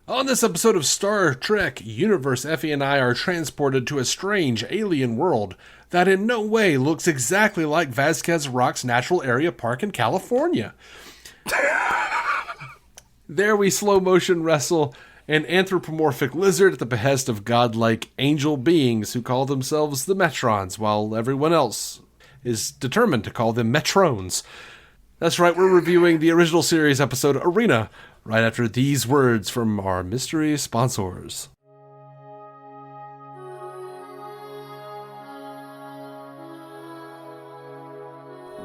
On this episode of Star Trek Universe, Effie and I are transported to a strange alien world that in no way looks exactly like Vasquez Rock's Natural Area Park in California. There we slow motion wrestle an anthropomorphic lizard at the behest of godlike angel beings who call themselves the Metrons, while everyone else is determined to call them Metrones. That's right, we're reviewing the original series episode Arena, right after these words from our mystery sponsors.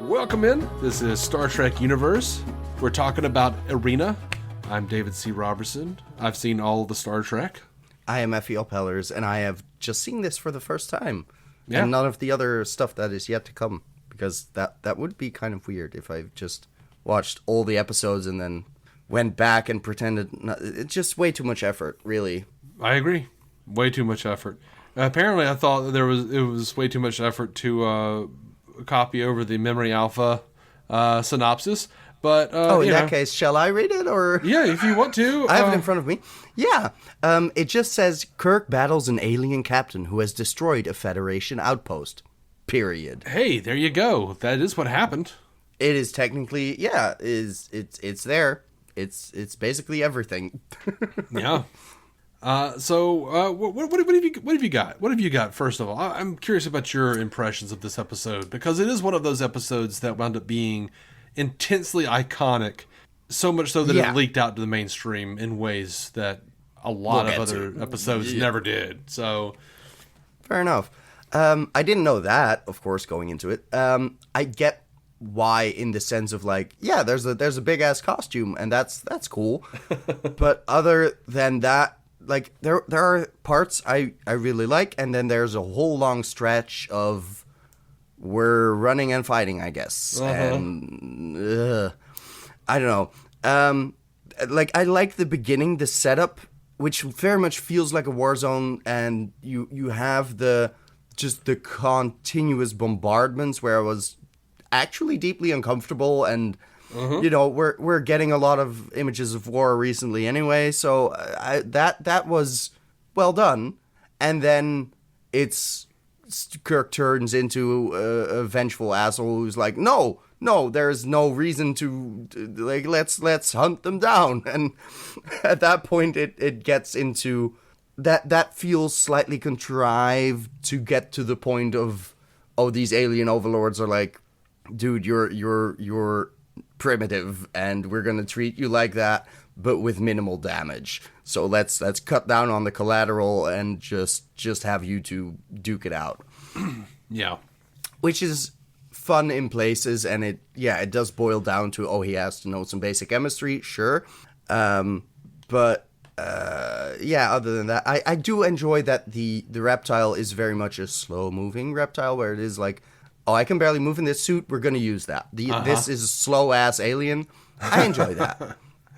Welcome in. This is Star Trek Universe. We're talking about Arena. I'm David C. Roberson. I've seen all of the Star Trek. I am Effie Ophelders, and I have just seen this for the first time. Yeah. And none of the other stuff that is yet to come, because that would be kind of weird if I just watched all the episodes and then went back and pretended. It's just way too much effort, really. I agree. Way too much effort. Apparently, I thought that it was way too much effort to copy over the Memory Alpha synopsis. But in that case, shall I read it? Or yeah, if you want to. I have it in front of me. Yeah. It just says, Kirk battles an alien captain who has destroyed a Federation outpost. Period. Hey, there you go. That is what happened. It is technically, yeah, it's there. It's basically everything. Yeah. So what have you got? What have you got? First of all, I'm curious about your impressions of this episode, because it is one of those episodes that wound up being intensely iconic, so much so that it leaked out to the mainstream in ways that a lot of other episodes never did. So fair enough. I didn't know that, of course, going into it. I get why, in the sense of like, yeah, there's a big ass costume, and that's cool. But other than that, like there are parts I really like, and then there's a whole long stretch of we're running and fighting, I guess. And I don't know. Like I like the beginning, the setup, which very much feels like a war zone, and you have the continuous bombardments where I was actually deeply uncomfortable, and you know, we're getting a lot of images of war recently anyway, so that was well done. And then Kirk turns into a vengeful asshole who's like, no, there's no reason to, like, let's hunt them down. And at that point it gets into that feels slightly contrived to get to the point of, oh, these alien overlords are like, dude, you're primitive, and we're gonna treat you like that, but with minimal damage. So let's cut down on the collateral and just have you two duke it out. Yeah, which is fun in places, and it does boil down to, oh, he has to know some basic chemistry, sure. But other than that, I do enjoy that the reptile is very much a slow moving reptile, where it is like, oh, I can barely move in this suit, we're gonna use that. This is a slow ass alien. I enjoy that.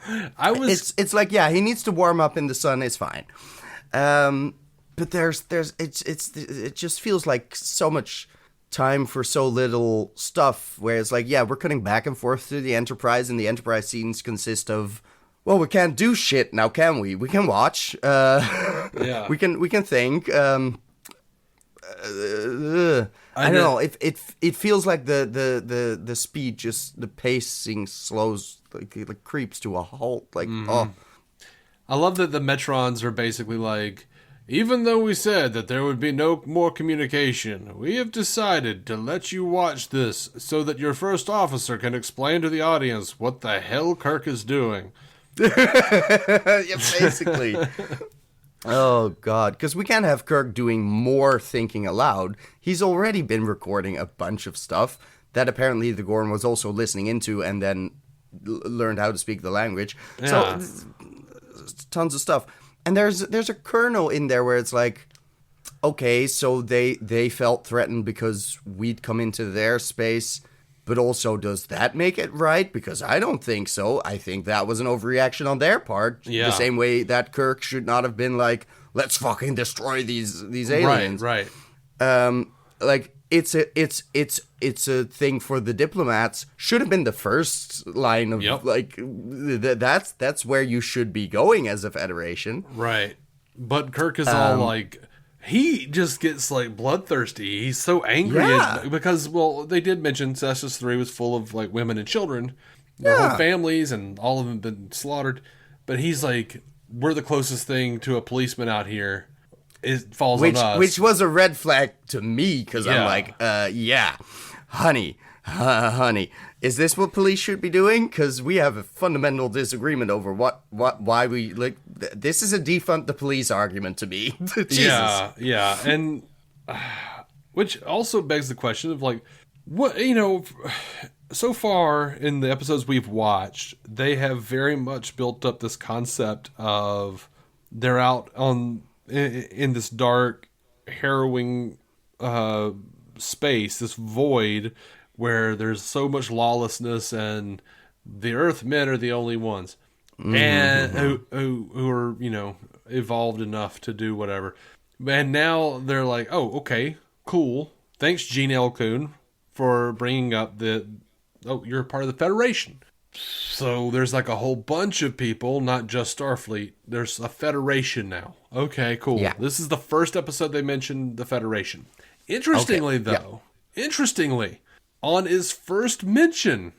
It's like, yeah, he needs to warm up in the sun, it's fine. But it just feels like so much time for so little stuff, where it's like, yeah, we're cutting back and forth through the Enterprise, and the Enterprise scenes consist of, well, we can't do shit now, can we? We can watch. Yeah. We can think. I don't know. It feels like the speed, just the pacing slows, like creeps to a halt. Like, oh. I love that the Metrons are basically like, even though we said that there would be no more communication, we have decided to let you watch this so that your first officer can explain to the audience what the hell Kirk is doing. Yeah, basically. Oh, God. Because we can't have Kirk doing more thinking aloud. He's already been recording a bunch of stuff that apparently the Gorn was also listening into, and then learned how to speak the language. Yeah. So, tons of stuff. And there's a kernel in there where it's like, okay, so they felt threatened because we'd come into their space, but also, does that make it right? Because I don't think so. I think that was an overreaction on their part. Yeah. The same way that Kirk should not have been like, let's fucking destroy these aliens. Right. Like, it's a thing for the diplomats. Should have been the first line of that's where you should be going as a federation. Right. But Kirk is all like, he just gets like bloodthirsty. He's so angry because, well, they did mention Cestus 3 was full of like women and children, their whole families, and all of them been slaughtered. But he's like, we're the closest thing to a policeman out here. It falls on us. Which was a red flag to me, because I'm like, honey, is this what police should be doing? Because we have a fundamental disagreement over why we, like, this is a defund the police argument to me. Jesus. Yeah, and which also begs the question of, like, what, so far in the episodes we've watched, they have very much built up this concept of they're out in this dark, harrowing space, this void where there's so much lawlessness, and the Earthmen are the only ones, and who are evolved enough to do whatever. And now they're like, oh, okay, cool. Thanks, Gene L. Kuhn, for bringing up you're part of the Federation. So there's like a whole bunch of people, not just Starfleet. There's a Federation now. Okay, cool. Yeah. This is the first episode they mentioned the Federation. Interestingly, on his first mention,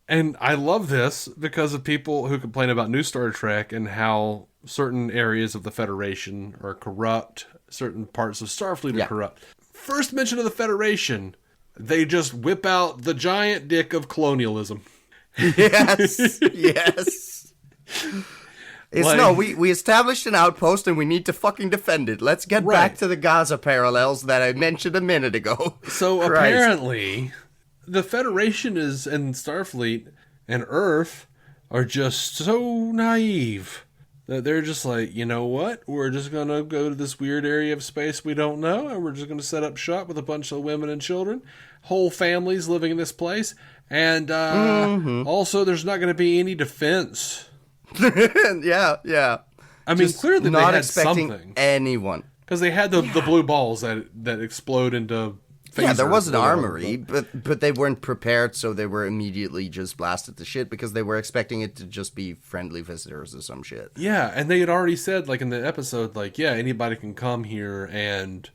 and I love this because of people who complain about new Star Trek and how certain areas of the Federation are corrupt, certain parts of Starfleet are corrupt. First mention of the Federation, they just whip out the giant dick of colonialism. Yes. We established an outpost and we need to fucking defend it. Let's get back to the Gaza parallels that I mentioned a minute ago. So apparently, the Federation and Starfleet and Earth are just so naive that they're just like, you know what? We're just going to go to this weird area of space we don't know, and we're just going to set up shop with a bunch of women and children, whole families living in this place, and also there's not going to be any defense. Yeah. I mean, clearly not they had expecting something. Anyone. Because they had the blue balls that explode into phasers. Yeah, there was an armory, but they weren't prepared, so they were immediately just blasted to shit because they were expecting it to just be friendly visitors or some shit. Yeah, and they had already said, like, in the episode, like, anybody can come here and,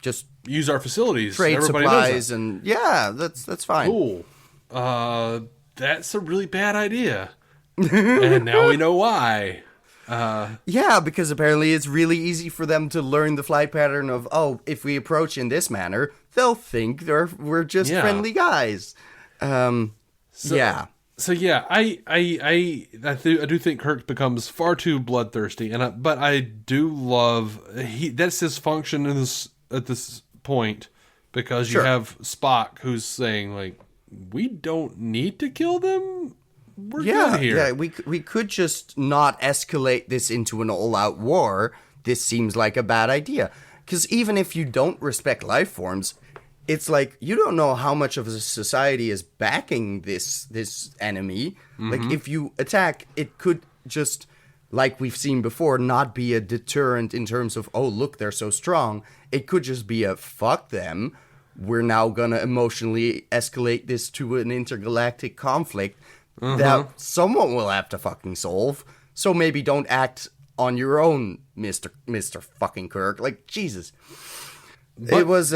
just use our facilities. Trade Everybody supplies, knows that. and that's fine. Cool. That's a really bad idea. And now we know why. Because apparently it's really easy for them to learn the flight pattern of, if we approach in this manner, they'll think we're just friendly guys. I do think Kirk becomes far too bloodthirsty, but I do love that's his function at this point, because you have Spock who's saying, like, we don't need to kill them. We're good here. Yeah, we could just not escalate this into an all-out war. This seems like a bad idea. Because even if you don't respect life forms, it's like, you don't know how much of a society is backing this enemy. Mm-hmm. Like, if you attack, it could just, like we've seen before, not be a deterrent in terms of, oh, look, they're so strong. It could just be a, fuck them. We're now going to emotionally escalate this to an intergalactic conflict that someone will have to fucking solve. So maybe don't act on your own, Mr. fucking Kirk. Like, Jesus. But it was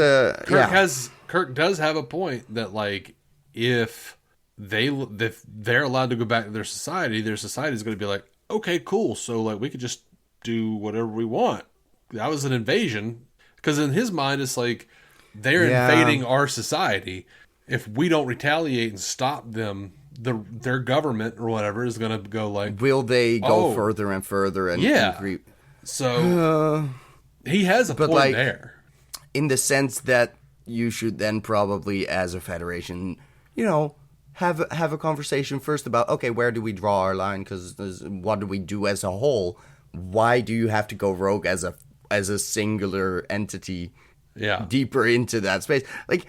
Kirk does have a point that, like, if they're allowed to go back to their society is going to be like, okay, cool. So, like, we could just do whatever we want. That was an invasion. Because in his mind, it's like, they're invading our society. If we don't retaliate and stop them, their government or whatever is going to go like... Will they go further and further and agree? So, he has a point there. In the sense that you should then probably, as a federation, have a conversation first about, okay, where do we draw our line? Because what do we do as a whole? Why do you have to go rogue as a singular entity deeper into that space? Like...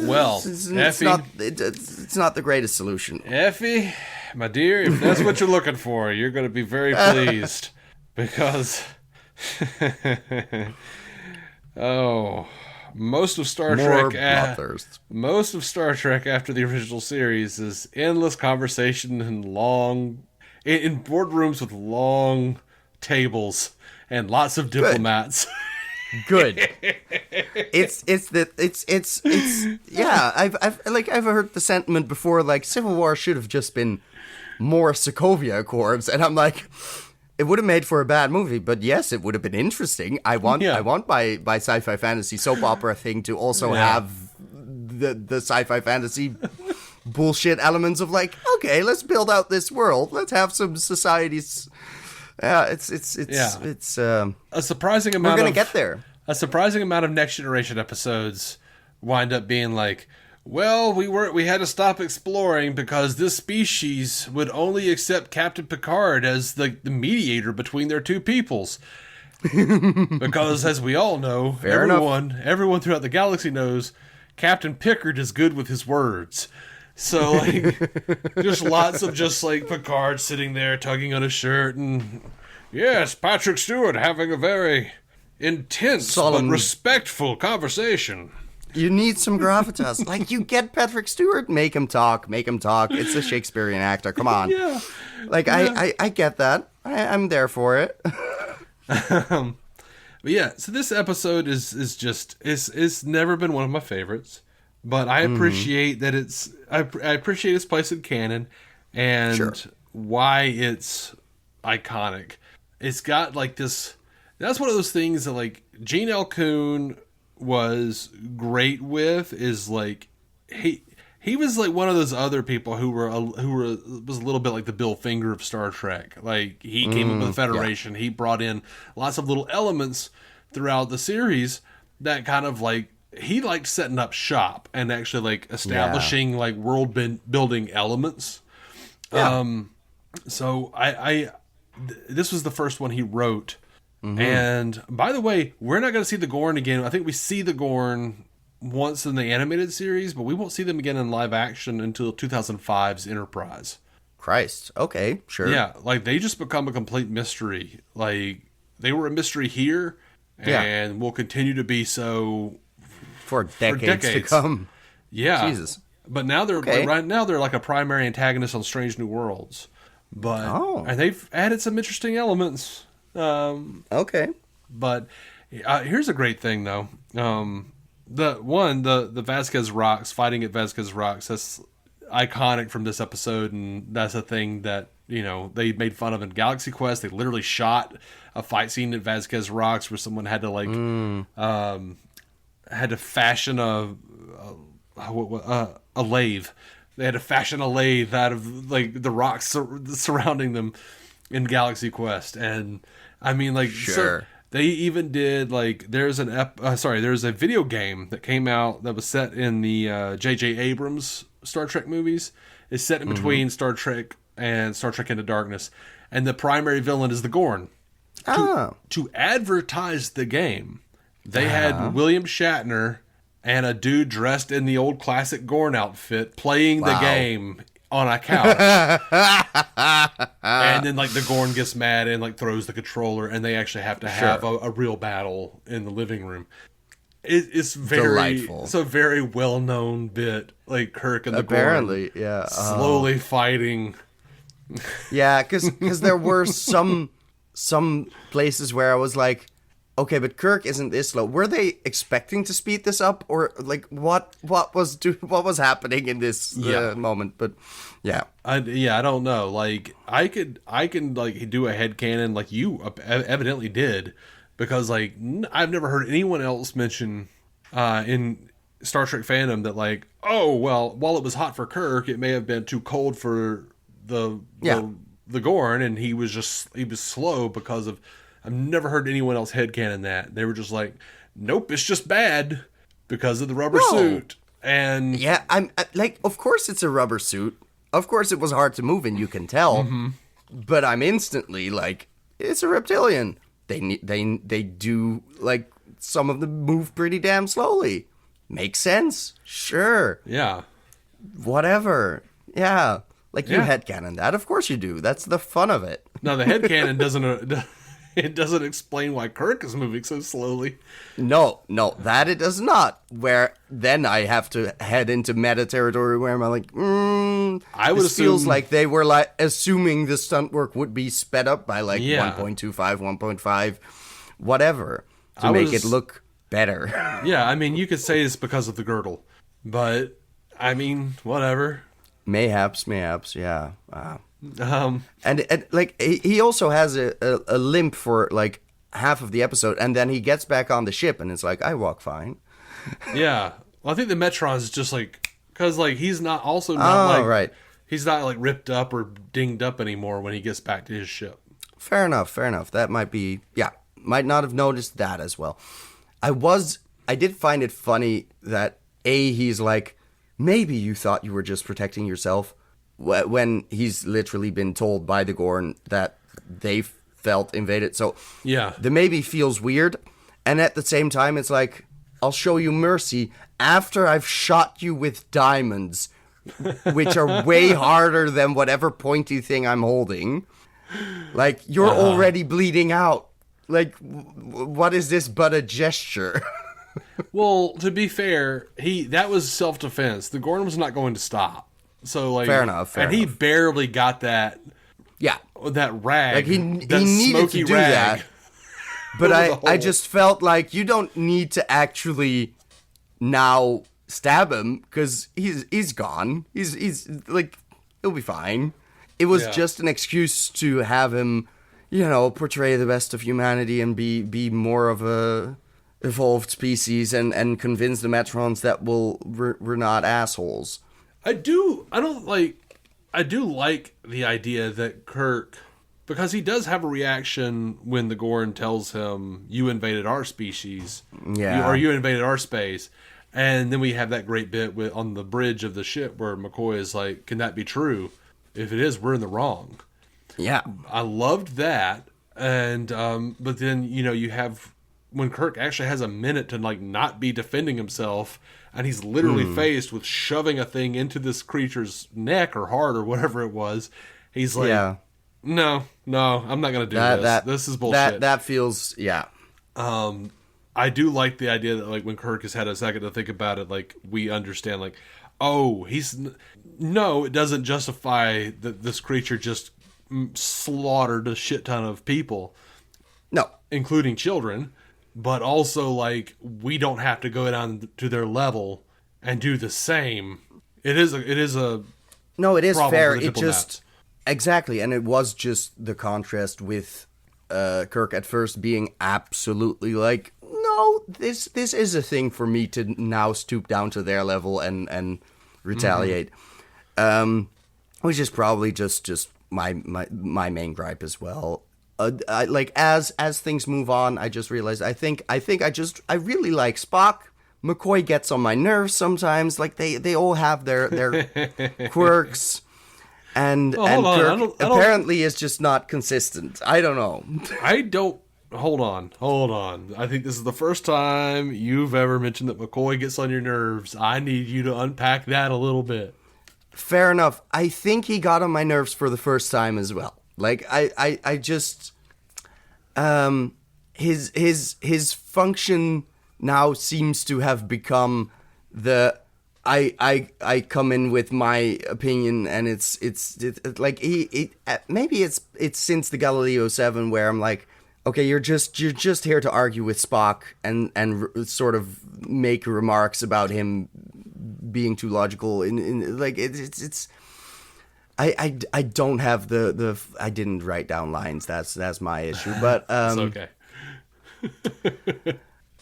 Effie, it's not the greatest solution. Effie, my dear, if that's what you're looking for, you're going to be very pleased, because Oh, most of Star More Trek, bloodthirst. most of Star Trek after the original series is endless conversation and in boardrooms with long tables and lots of Good. diplomats. Good. It's yeah. I've heard the sentiment before. Like Civil War should have just been more Sokovia Accords, and I'm like, it would have made for a bad movie, but yes, it would have been interesting. I want my sci-fi fantasy soap opera thing to also have the sci-fi fantasy bullshit elements of like, okay, let's build out this world. Let's have some societies. Yeah, it's A surprising amount. We're gonna get there. A surprising amount of Next Generation episodes wind up being like, well, we had to stop exploring because this species would only accept Captain Picard as the mediator between their two peoples. Because as we all know, everyone throughout the galaxy knows Captain Pickard is good with his words. So like just lots of just like Picard sitting there tugging on his shirt and yes, Patrick Stewart having a very intense Solemn, but respectful conversation. You need some gravitas. Like, you get Patrick Stewart, make him talk. It's a Shakespearean actor. Come on. Yeah. Like, yeah. I get that. I'm there for it. But yeah, so this episode is never been one of my favorites, but I appreciate that I appreciate its place in canon and why it's iconic. It's got like this. That's one of those things that like Gene L. Coon was great with. Is like he was like one of those other people who was a little bit like the Bill Finger of Star Trek. Like he came up with the Federation. Yeah. He brought in lots of little elements throughout the series that kind of like he liked setting up shop and actually like establishing like world building elements. Yeah. So this was the first one he wrote. Mm-hmm. And by the way, we're not going to see the Gorn again. I think we see the Gorn once in the animated series, but we won't see them again in live action until 2005's Enterprise. Christ. Okay, sure. Yeah, like they just become a complete mystery. Like they were a mystery here and will continue to be so for decades to come. Yeah. Jesus. But now right now they're like a primary antagonist on Strange New Worlds. But and they've added some interesting elements. But here's a great thing though. The Vasquez rocks, fighting at Vasquez rocks, that's iconic from this episode, and that's a thing that they made fun of in Galaxy Quest. They literally shot a fight scene at Vasquez rocks where someone had to like had to fashion a lathe. They had to fashion a lathe out of like the rocks surrounding them in Galaxy Quest, and I mean, like, so they even did like there's a video game that came out that was set in the J.J. Abrams Star Trek movies. It's set in between Star Trek and Star Trek Into Darkness, and the primary villain is the Gorn. To advertise the game, they had William Shatner and a dude dressed in the old classic Gorn outfit playing the game on a couch. And then like the Gorn gets mad and like throws the controller, and they actually have to have a real battle in the living room. It's delightful. It's a very well known bit, like Kirk and the Gorn slowly fighting. Yeah, because there were some places where I was like, okay, but Kirk isn't this slow. Were they expecting to speed this up, or like what was happening in this moment? But I don't know. Like I can like do a headcanon like you evidently did, because like I've never heard anyone else mention in Star Trek fandom that like, oh well, while it was hot for Kirk, it may have been too cold for the Gorn, and he was slow because of. I've never heard anyone else headcanon that. They were just like, nope, it's just bad because of the rubber suit. And I'm like, of course it's a rubber suit. Of course it was hard to move, and you can tell. Mm-hmm. But I'm instantly like, it's a reptilian. They do like some of them move pretty damn slowly. Makes sense. Sure. Yeah. Whatever. Yeah. Like you headcanon that. Of course you do. That's the fun of it. No, the headcanon doesn't. It doesn't explain why Kirk is moving so slowly. No, that it does not. Where then I have to head into meta territory where I'm like, I would this assume feels like they were like assuming the stunt work would be sped up by like Yeah. 1.25, 1.5, whatever, to I make was- it look better. Yeah, I mean, you could say it's because of the girdle, but I mean, whatever. Mayhaps, yeah. And like he also has a limp for like half of the episode, and then he gets back on the ship, and it's like, I walk fine. Yeah, well, I think the Metron is just like because like he's not like right. he's not like ripped up or dinged up anymore when he gets back to his ship. Fair enough. That might be, might not have noticed that as well. I did find it funny that he's like, maybe you thought you were just protecting yourself, when he's literally been told by the Gorn that they felt invaded. So Yeah. the maybe feels weird, and at the same time it's like, I'll show you mercy after I've shot you with diamonds, which are way harder than whatever pointy thing I'm holding. Like, you're already bleeding out. Like, what is this but a gesture? Well, to be fair, that was self-defense. The Gorn was not going to stop. So like, Fair enough. He barely got that Yeah. rag. Like, he that needed smoky to do rag. that. But over the I hole. just felt like you don't need to actually now stab him, because he's gone. He's like, he'll be fine. It was Yeah. just an excuse to have him, portray the best of humanity and be more of a evolved species, and convince the Metrons that we're not assholes. I do like the idea that Kirk, because he does have a reaction when the Gorn tells him, you invaded our species. Yeah. Or you invaded our space. And then we have that great bit on the bridge of the ship where McCoy is like, can that be true? If it is, we're in the wrong. Yeah. I loved that. And, but then, you have when Kirk actually has a minute to like not be defending himself, and he's literally faced with shoving a thing into this creature's neck or heart or whatever it was. He's like, Yeah. no, I'm not going to do this. This is bullshit. That feels, yeah. I do like the idea that like when Kirk has had a second to think about it, like we understand like, oh, it doesn't justify that this creature just slaughtered a shit ton of people, No. including children, but also like we don't have to go down to their level and do the same. It is a No, it is problem fair. for the It just exactly, and it was just the contrast with Kirk at first being absolutely like, no, this is a thing for me to now stoop down to their level and retaliate, which is probably just my main gripe as well. As things move on, I just realized I really like Spock. McCoy gets on my nerves sometimes. Like they all have their quirks, and hold and on, Kirk I don't- apparently is just not consistent. I don't know. I don't. Hold on. I think this is the first time you've ever mentioned that McCoy gets on your nerves. I need you to unpack that a little bit. Fair enough. I think he got on my nerves for the first time as well. Like I just his function now seems to have become the I come in with my opinion, and it's like maybe it's since the Galileo 7 where I'm like, okay, you're just here to argue with Spock and sort of make remarks about him being too logical. In like it's I don't have the I didn't write down lines. That's my issue. But It's okay.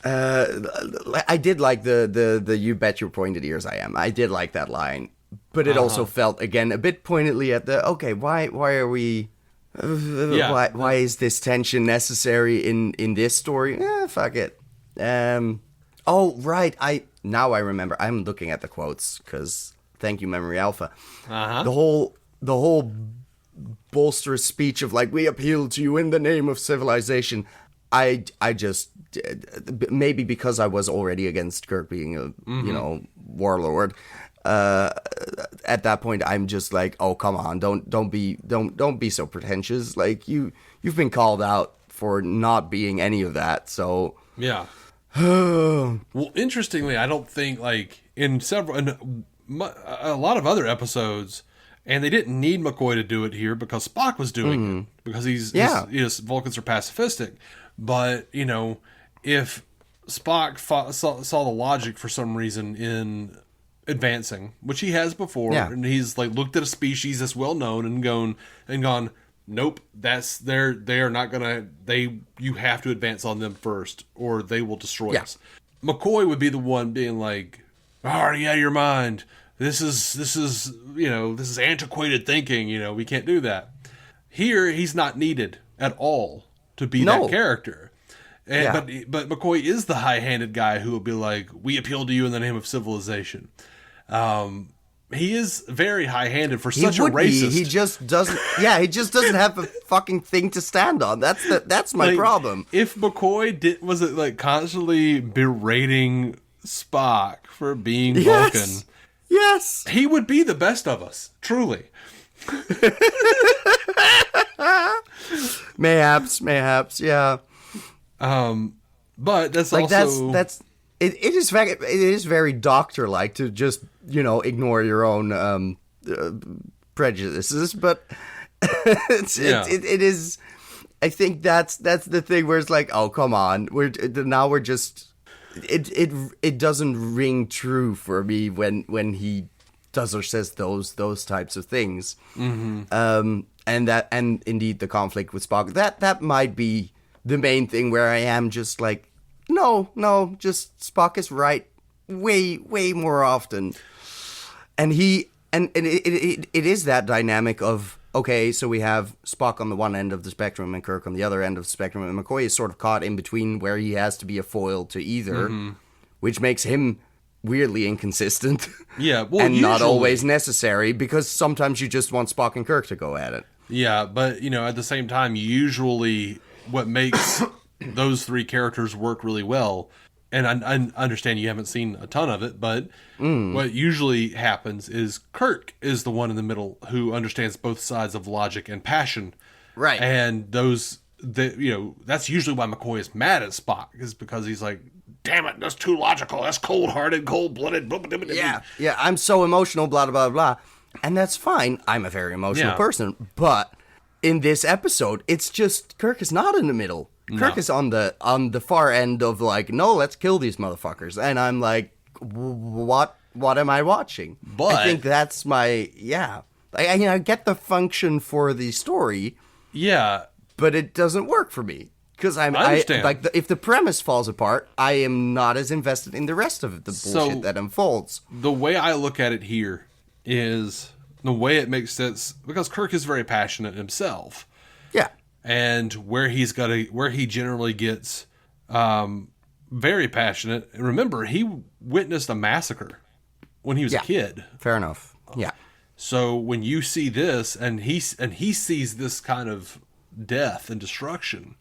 I did like the you bet your pointed ears I am. I did like that line, but it also felt again a bit pointedly at the okay. Why are we? Why is this tension necessary in this story? Fuck it. Oh right. Now I remember. I'm looking at the quotes because thank you, Memory Alpha. The whole bolsterous speech of like, we appeal to you in the name of civilization. I just maybe because I was already against Kirk being a warlord. At that point, I'm just like, oh come on, don't be so pretentious. Like you've been called out for not being any of that. So Yeah. Well, interestingly, I don't think in a lot of other episodes, and they didn't need McCoy to do it here because Spock was doing it because Vulcans are pacifistic. But if Spock saw the logic for some reason in advancing, which he has before, and he's looked at a species that's well known and gone, nope, they are not gonna, you have to advance on them first or they will destroy us. McCoy would be the one being like, are you out of your mind? This is antiquated thinking, we can't do that. Here he's not needed at all to be that character. And but McCoy is the high-handed guy who will be like, we appeal to you in the name of civilization. He is very high-handed for such a racist. He just doesn't. Yeah, he just doesn't have a fucking thing to stand on. That's my problem. If McCoy was constantly berating Spock for being Vulcan, yes, he would be the best of us, truly. Mayhaps, yeah. But that's it is very doctor-like to just ignore your own prejudices, but it is. I think that's the thing where it's like, oh come on, we're just it doesn't ring true for me when he does or says those types of things, and indeed the conflict with Spock that might be the main thing where I am just like, no, just Spock is right way more often. And it is that dynamic of, okay, so we have Spock on the one end of the spectrum and Kirk on the other end of the spectrum, and McCoy is sort of caught in between where he has to be a foil to either, which makes him weirdly inconsistent. Yeah, well, and not always necessary, because sometimes you just want Spock and Kirk to go at it. Yeah, but at the same time, usually what makes those three characters work really well, and I understand you haven't seen a ton of it, but what usually happens is Kirk is the one in the middle who understands both sides of logic and passion. Right. And that's usually why McCoy is mad at Spock, is because he's like, damn it, that's too logical, that's cold-hearted, cold-blooded. Yeah, I'm so emotional, blah, blah, blah. And that's fine. I'm a very emotional person, but in this episode, it's just Kirk is not in the middle. Kirk is on the far end of no, let's kill these motherfuckers. And I'm like, what am I watching? But I think that's my I get the function for the story. Yeah, but it doesn't work for me because I understand. If the premise falls apart, I am not as invested in the rest of the bullshit that unfolds. The way I look at it here is the way it makes sense, because Kirk is very passionate himself. Yeah. And where he generally gets very passionate. Remember, he witnessed a massacre when he was a kid. Fair enough. Yeah. So when you see this, and he sees this kind of death and destruction,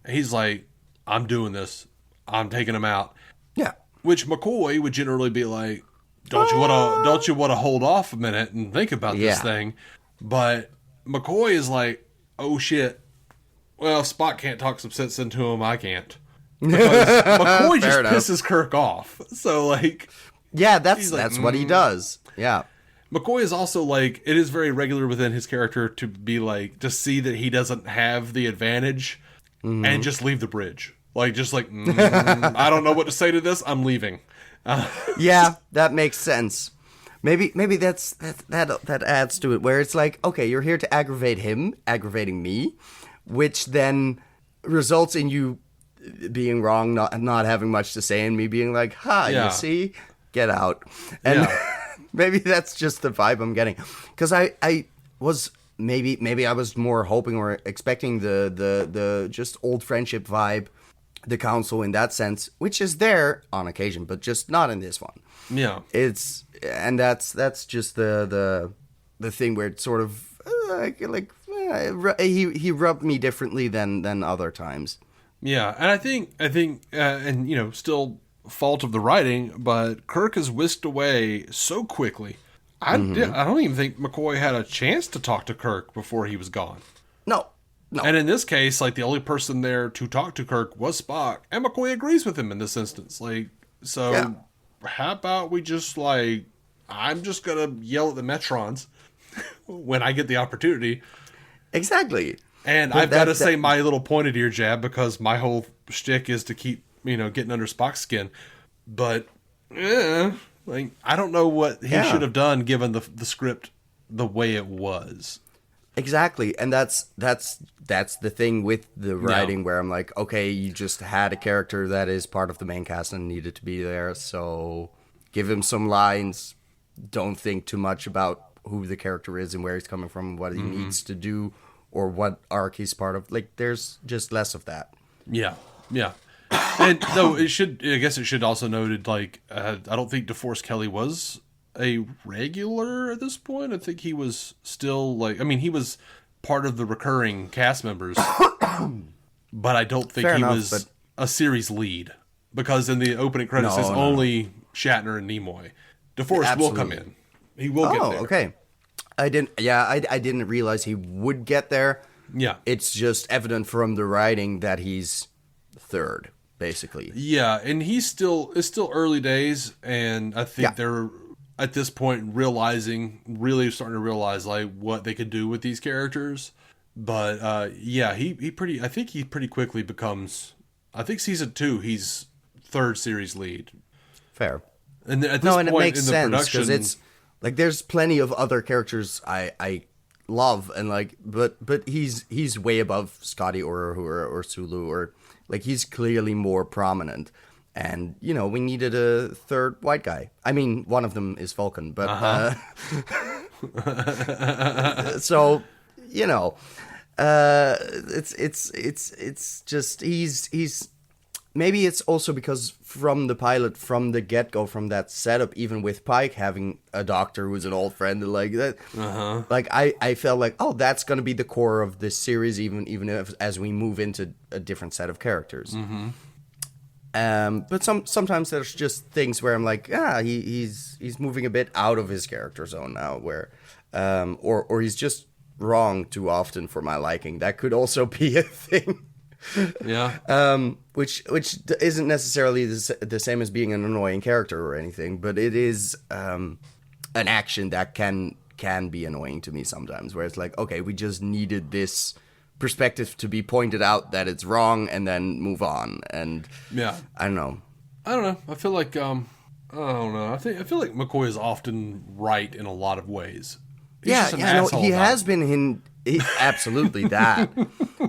he's like, I'm doing this. I'm taking him out. Yeah. Which McCoy would generally be like, don't you want to hold off a minute and think about this thing? But McCoy is like, oh shit. Well, if Spock can't talk some sense into him, I can't. Because McCoy just pisses Kirk off. So that's what he does. Yeah. McCoy is also it is very regular within his character to be to see that he doesn't have the advantage and just leave the bridge. I don't know what to say to this. I'm leaving. Yeah, that makes sense. Maybe that adds to it, where it's like, okay, you're here to aggravate him, aggravating me, which then results in you being wrong, not having much to say, and me being like, you see, get out. And maybe that's just the vibe I'm getting, because I was maybe I was more hoping or expecting the just old friendship vibe, the council in that sense, which is there on occasion, but just not in this one. Yeah, that's just the thing where it's sort of he rubbed me differently than other times. Yeah, and I think and still fault of the writing, but Kirk is whisked away so quickly. I don't even think McCoy had a chance to talk to Kirk before he was gone. No, No. And in this case, like, the only person there to talk to Kirk was Spock, and McCoy agrees with him in this instance. Like, so Yeah. how about we just, like, I'm just gonna yell at the Metrons when I get the opportunity. Exactly. And But I've got to say my little pointed ear jab, because my whole shtick is to keep, getting under Spock's skin. But, like, I don't know what he should have done given the script the way it was. Exactly, and that's the thing with the writing where I'm like, okay, you just had a character that is part of the main cast and needed to be there, so give him some lines. Don't think too much about who the character is and where he's coming from, what he needs to do, or what arc he's part of. Like, there's just less of that. Yeah, yeah. And though I guess it should also noted, like, I don't think DeForest Kelley was a regular at this point. I think he was still, like, I mean, he was part of the recurring cast members, but I don't think he was a series lead, because in the opening credits it's only Shatner and Nimoy. DeForest will come in. He will get there. Okay. I didn't realize he would get there. Yeah. It's just evident from the writing that he's third, basically. Yeah, and it's still early days, and I think they're at this point really starting to realize, like, what they could do with these characters. But I think he pretty quickly becomes, I think season 2 he's third series lead. Fair. And at this point it makes in the sense production, because it's like there's plenty of other characters I love, and like, but he's way above Scotty or Sulu, or like, he's clearly more prominent. And, we needed a third white guy. I mean, one of them is Vulcan, but so, it's just he's maybe it's also because from the pilot, from the get-go, from that setup, even with Pike having a doctor who's an old friend and like that, like I felt like, oh, that's going to be the core of this series, even if, as we move into a different set of characters. But sometimes there's just things where I'm like, he's moving a bit out of his character zone now, where or he's just wrong too often for my liking. That could also be a thing. Yeah. Which isn't necessarily the same as being an annoying character or anything, but it is an action that can be annoying to me sometimes, where it's like, okay, we just needed this perspective to be pointed out that it's wrong, and then move on. And I don't know. I feel like I don't know. I feel like McCoy is often right in a lot of ways. He has been absolutely that,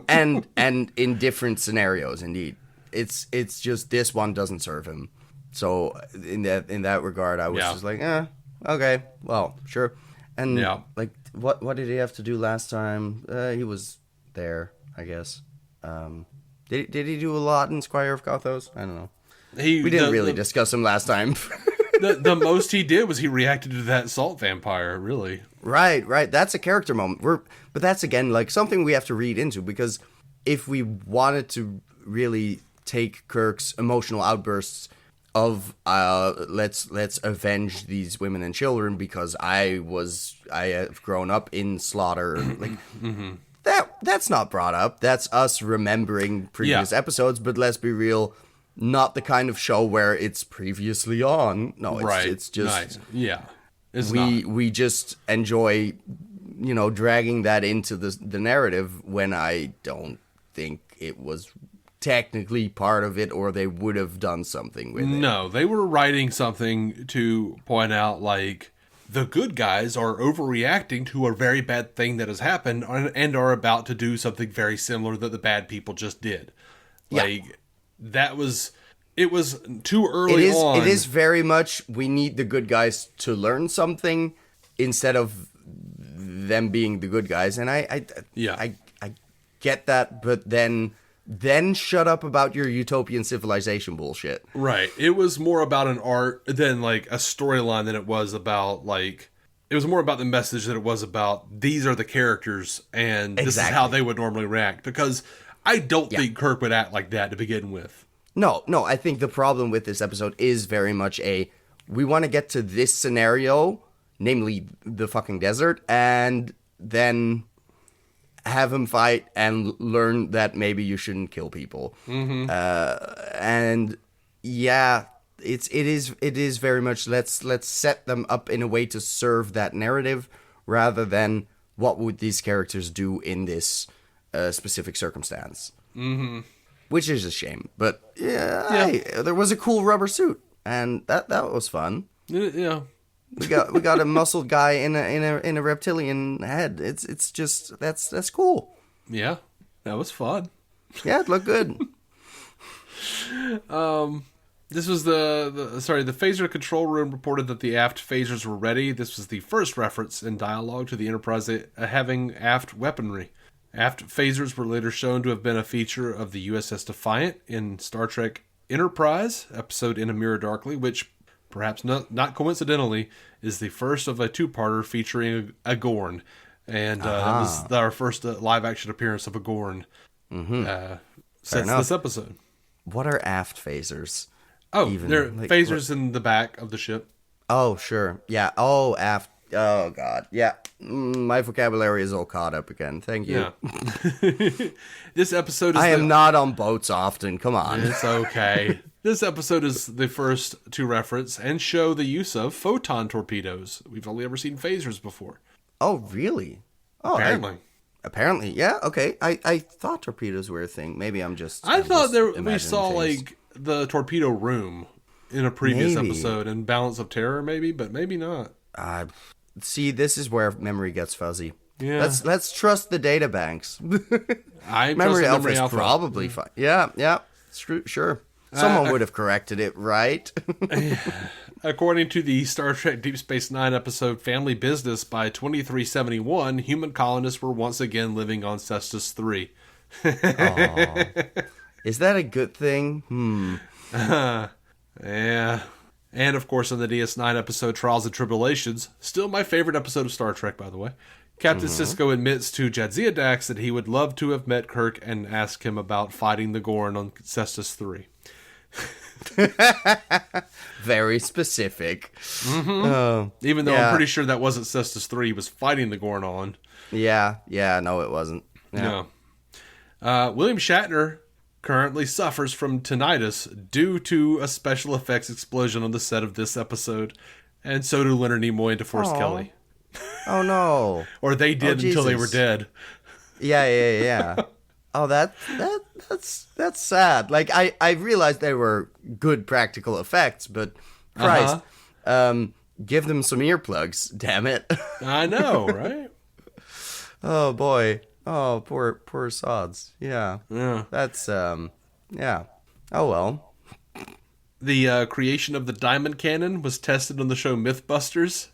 and in different scenarios. Indeed, it's just this one doesn't serve him. So in that regard, I was just like, okay, well, sure. And like, what did he have to do last time? He was there, I guess. Did he do a lot in Squire of Gothos? I don't know. We didn't really discuss him last time. the most he did was he reacted to that salt vampire, really. Right. That's a character moment. But that's, again, like, something we have to read into, because if we wanted to really take Kirk's emotional outbursts of let's avenge these women and children because I have grown up in slaughter, like that's not brought up. That's us remembering previous episodes, but let's be real, not the kind of show where it's previously on. No, it's just we just enjoy, dragging that into the narrative when I don't think it was technically part of it, or they would have done something with it. No, they were writing something to point out, like, the good guys are overreacting to a very bad thing that has happened and are about to do something very similar that the bad people just did. Like, it was too early on. It is very much, we need the good guys to learn something instead of them being the good guys. And I get that, but then shut up about your utopian civilization bullshit. Right. It was more about an art than, like, a storyline than it was about, like, it was more about the message that it was about, these are the characters and this is how they would normally react. Because I don't think Kirk would act like that to begin with. No, I think the problem with this episode is very much we want to get to this scenario, namely the fucking desert, and then have him fight and learn that maybe you shouldn't kill people. And yeah, it is very much let's set them up in a way to serve that narrative rather than what would these characters do in this specific circumstance. Which is a shame, but there was a cool rubber suit, and that was fun. Yeah. We got a muscled guy in a reptilian head. It's just that's cool. Yeah, that was fun. Yeah, it looked good. This was the phaser control room reported that the aft phasers were ready. This was the first reference in dialogue to the Enterprise having aft weaponry. Aft phasers were later shown to have been a feature of the USS Defiant in Star Trek Enterprise episode In a Mirror Darkly, which, perhaps not coincidentally, is the first of a two-parter featuring a Gorn. And that was our first live-action appearance of a Gorn since this episode. What are aft phasers? Oh, they're phasers in the back of the ship. Oh, sure. Yeah. Oh, aft. Oh, God. Yeah. My vocabulary is all caught up again. Thank you. Yeah. This episode is... I am not on boats often. Come on. It's okay. This episode is the first to reference and show the use of photon torpedoes. We've only ever seen phasers before. Oh, really? Oh, apparently. Yeah, okay. I thought torpedoes were a thing. Maybe I'm just... I thought we saw, like, the torpedo room in a previous episode in Balance of Terror, maybe, but maybe not. See, this is where memory gets fuzzy. Yeah. Let's trust the data banks. Memory Alpha is Alpha. probably fine. Yeah. Sure. Someone would have corrected it, right? According to the Star Trek Deep Space Nine episode Family Business, by 2371, human colonists were once again living on Cestus 3. Is that a good thing? Yeah. And, of course, in the DS9 episode Trials and Tribulations, still my favorite episode of Star Trek, by the way, Captain Sisko admits to Jadzia Dax that he would love to have met Kirk and ask him about fighting the Gorn on Cestus 3. Very specific. Even though I'm pretty sure that wasn't Cestus 3 he was fighting the Gorn on. Yeah, no, it wasn't. Yeah. No. William Shatner currently suffers from tinnitus due to a special effects explosion on the set of this episode, and so do Leonard Nimoy and DeForest Kelley. Oh no! Or they did until they were dead. Yeah. Oh, that's sad. Like I realized they were good practical effects, but Christ, give them some earplugs. Damn it! I know, right? Oh boy. Oh, poor sods. Yeah. That's yeah. Oh well. The creation of the diamond cannon was tested on the show Mythbusters.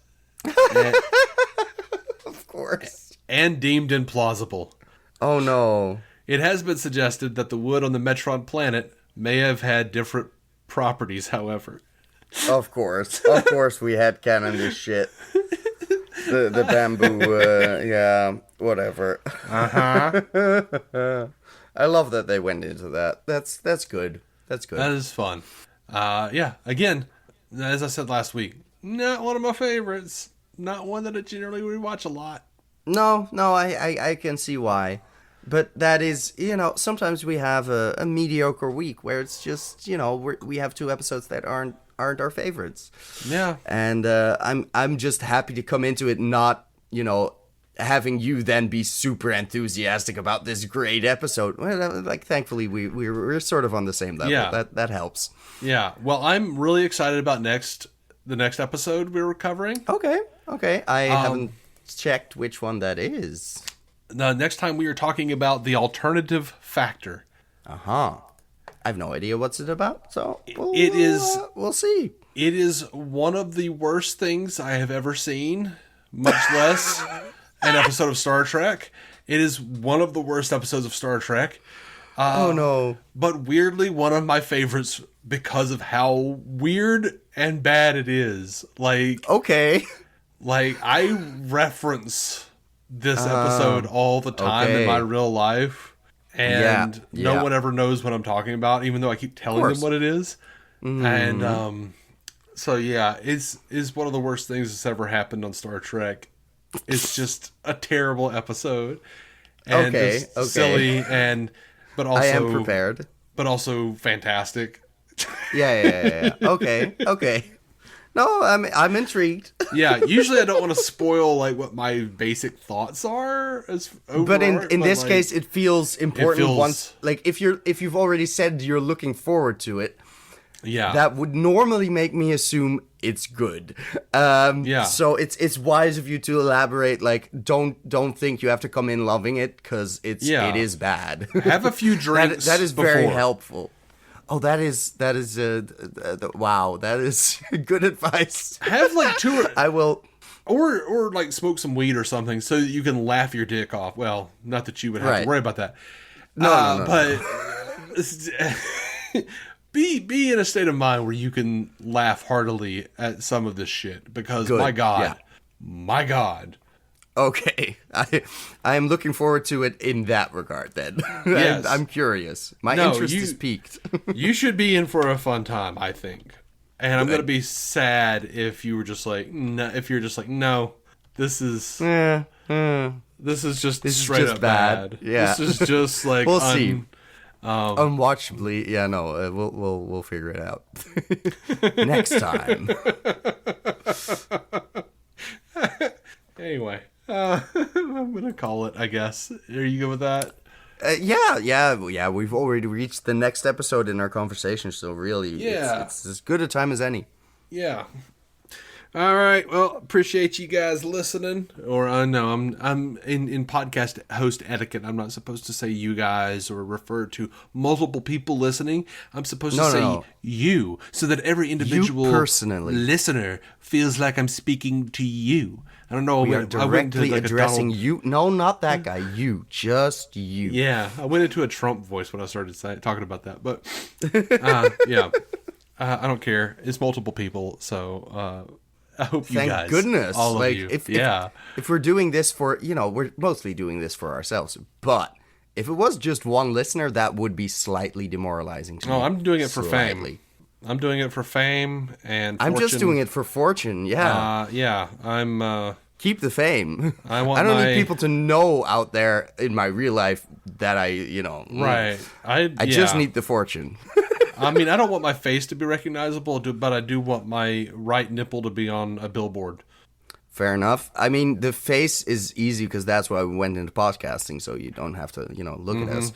Of course. And deemed implausible. Oh no. It has been suggested that the wood on the Metron planet may have had different properties, however. Of course we had cannon this shit. The bamboo, yeah, whatever. I love that they went into that. That's good. That's good. That is fun. Yeah, again, as I said last week, not one of my favorites. Not one that I generally rewatch a lot. No, I can see why. But that is, sometimes we have a mediocre week where it's just, we have two episodes that aren't our favorites. Yeah. And I'm just happy to come into it not, having you then be super enthusiastic about this great episode. Well, like, thankfully, we're sort of on the same level. Yeah. That helps. Yeah. Well, I'm really excited about the next episode we're covering. Okay. I haven't checked which one that is. Now, next time we are talking about the alternative factor. I have no idea what's it about, so we'll see. It is one of the worst things I have ever seen, much less an episode of Star Trek. It is one of the worst episodes of Star Trek. Oh no. But weirdly, one of my favorites because of how weird and bad it is. Okay. I reference this episode all the time in my real life. And no one ever knows what I'm talking about, even though I keep telling them what it is. And so yeah, it's one of the worst things that's ever happened on Star Trek. It's just a terrible episode. and Okay, just okay. silly, but also I am prepared. but also fantastic. Yeah. Okay. No, I'm intrigued. Yeah, usually I don't want to spoil like what my basic thoughts are as But in this like, case, it feels important feels- once, like if you've already said you're looking forward to it, yeah, that would normally make me assume it's good. Yeah. So it's wise of you to elaborate. Like, don't think you have to come in loving it because it is bad. have a few drinks. That is very before. helpful. Oh, that is wow. That is good advice. Have like two or, I will. or like smoke some weed or something so that you can laugh your dick off. Well, not that you would have Right. to worry about that. No. But be in a state of mind where you can laugh heartily at some of this shit because Good, my God, yeah. my God. Okay, I am looking forward to it in that regard. Then Yes. I'm curious. My No, interest you- is piqued. You should be in for a fun time, I think. And I'm gonna be sad if you were just like, no, if you're just like, no, this is this is just This is straight just up bad. Yeah. This is just like We'll see. Unwatchably, yeah, no, we'll figure it out next time. Anyway, I'm gonna call it, I guess. Are you good with that? Yeah. We've already reached the next episode in our conversation, so really, Yeah. it's as good a time as any. Yeah. All right. Well, appreciate you guys listening. Or no, I'm in podcast host etiquette. I'm not supposed to say you guys or refer to multiple people listening. I'm supposed to say No. you, so that every individual personally. listener feels like I'm speaking to you. I don't know. We are I went to, directly like, a addressing Donald- you. No, not that guy. You, just you. Yeah, I went into a Trump voice when I started talking about that, but yeah, I don't care. It's multiple people, so I hope you Thank guys, goodness. all like, of you, if we're doing this for, we're mostly doing this for ourselves, but if it was just one listener, that would be slightly demoralizing to me. Oh, I'm doing it for fame. Slightly. I'm doing it for fame and I'm fortune. just doing it for fortune. Yeah. Yeah, I'm. Keep the fame. I want don't my- need people to know out there in my real life that Right. I just need the fortune. I mean, I don't want my face to be recognizable, but I do want my right nipple to be on a billboard. Fair enough. I mean, the face is easy because that's why we went into podcasting, so you don't have to, look at us.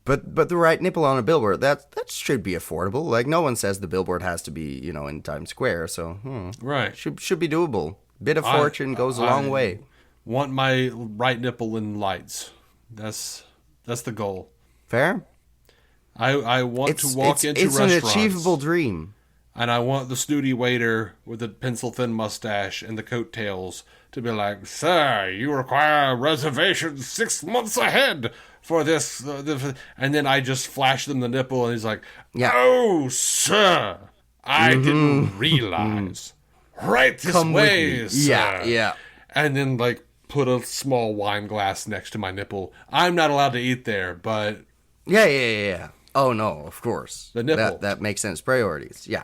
But the right nipple on a billboard, that should be affordable. Like, no one says the billboard has to be, in Times Square, so Right. should be doable. Bit of fortune goes a long way. Want my right nipple in lights. That's the goal. Fair? I want to walk into it's restaurants. an achievable dream. And I want the snooty waiter with the pencil-thin mustache and the coattails to be like, "Sir, you require reservations 6 months ahead for this." And then I just flash them the nipple, and he's like, Yeah. "Oh, sir, I didn't realize. Right this Come with way, me." sir." Yeah. And then, like, put a small wine glass next to my nipple. I'm not allowed to eat there, but Yeah. Oh, no, of course. The nipple. That makes sense. Priorities, yeah.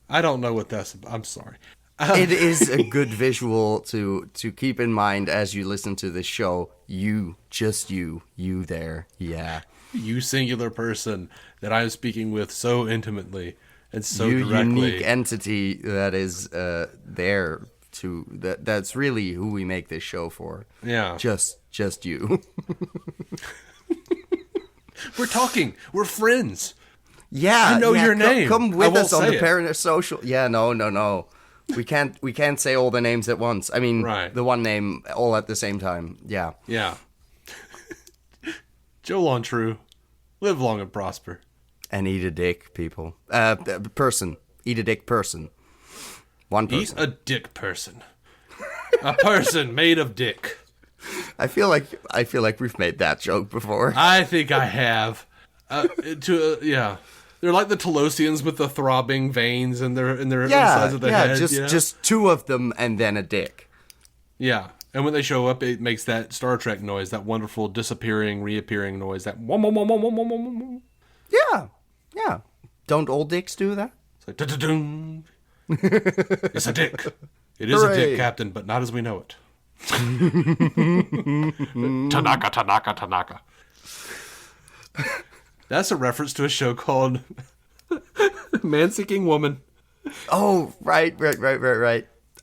I don't know what that's about. I'm sorry. It is a good visual to keep in mind as you listen to this show. You, just you there, yeah. You singular person that I'm speaking with so intimately and so You directly. unique entity that is there to that's really who we make this show for. Yeah. Just you. We're talking. We're friends. Yeah, I know your name. Come I with won't us on say the it. parasocial. Yeah, no. We can't say all the names at once. I mean, Right. the one name all at the same time. Yeah. Yeah. Joe Lontrue. Live long and prosper. And eat a dick, people. Person. Eat a dick person. One person. Eat a dick person. A person made of dick. I feel like we've made that joke before. I think I have. Yeah. They're like the Telosians with the throbbing veins in their sides of the head. Just two of them and then a dick. Yeah. And when they show up, it makes that Star Trek noise, that wonderful disappearing, reappearing noise, that wom wom wom wom wom wom wom wom. Yeah. Don't old dicks do that? It's like da-da-dung. It's a dick. It is a Hooray. dick, Captain, but not as we know it. Tanaka. That's a reference to a show called Man-Seeking Woman. Oh, right.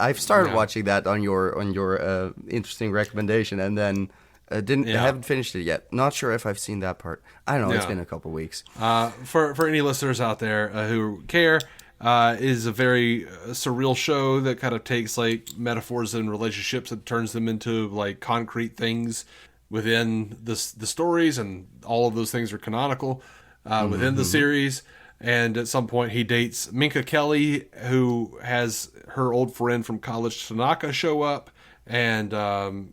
I've started watching that on your interesting recommendation, and then haven't finished it yet. Not sure if I've seen that part. I don't know. It's been a couple weeks. For any listeners out there who care, is a very surreal show that kind of takes like metaphors and relationships and turns them into like concrete things within the stories, and all of those things are canonical within the series. And at some point he dates Minka Kelly, who has her old friend from college, Tanaka, show up. And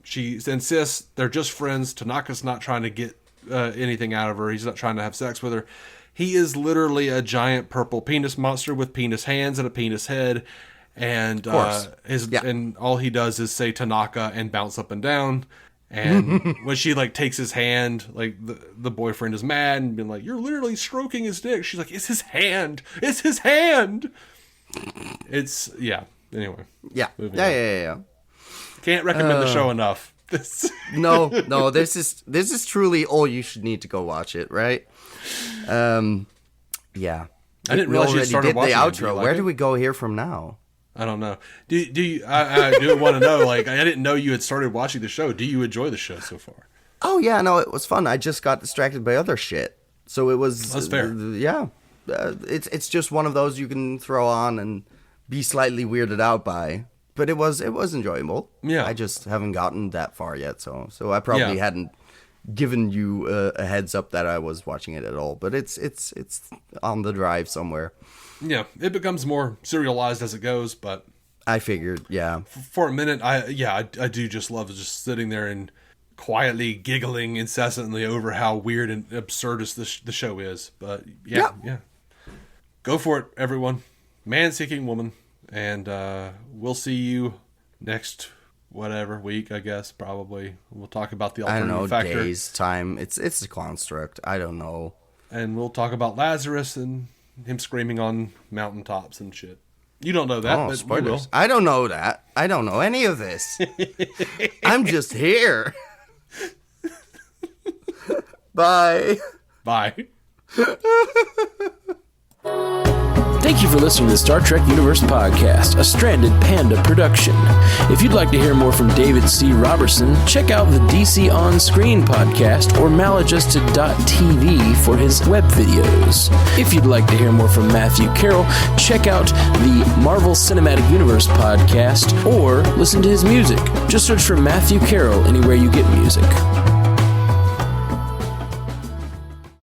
she insists they're just friends. Tanaka's not trying to get anything out of her. He's not trying to have sex with her. He is literally a giant purple penis monster with penis hands and a penis head. And and all he does is say Tanaka and bounce up and down. And when she like takes his hand, like the boyfriend is mad and being like, "You're literally stroking his dick." She's like, "It's his hand. It's his hand." It's Anyway. Yeah. Can't recommend the show enough. No. This is truly all you should need to go watch it, right? Yeah. I didn't realize you started watching the outro. Like where do we go here from now? I don't know. Do you? I do want to know. Like, I didn't know you had started watching the show. Do you enjoy the show so far? Oh yeah, no, it was fun. I just got distracted by other shit, so it was. That's fair. It's just one of those you can throw on and be slightly weirded out by. But it was enjoyable. Yeah. I just haven't gotten that far yet, so I probably hadn't given you a heads up that I was watching it at all. But it's on the drive somewhere. Yeah, it becomes more serialized as it goes, but I figured, yeah. For a minute, I do just love just sitting there and quietly giggling incessantly over how weird and absurdist the show is. But yeah. Go for it, everyone. Man-Seeking Woman. And we'll see you next week, I guess, probably. We'll talk about the alternative factor. I don't know, days, time. It's a construct. I don't know. And we'll talk about Lazarus and him screaming on mountaintops and shit. You don't know that, but spoilers. We will. I don't know that. I don't know any of this. I'm just here. Bye. Bye. Thank you for listening to the Star Trek Universe Podcast, a Stranded Panda production. If you'd like to hear more from David C. Roberson, check out the DC On Screen podcast or maladjusted.tv for his web videos. If you'd like to hear more from Matthew Carroll, check out the Marvel Cinematic Universe podcast or listen to his music. Just search for Matthew Carroll anywhere you get music.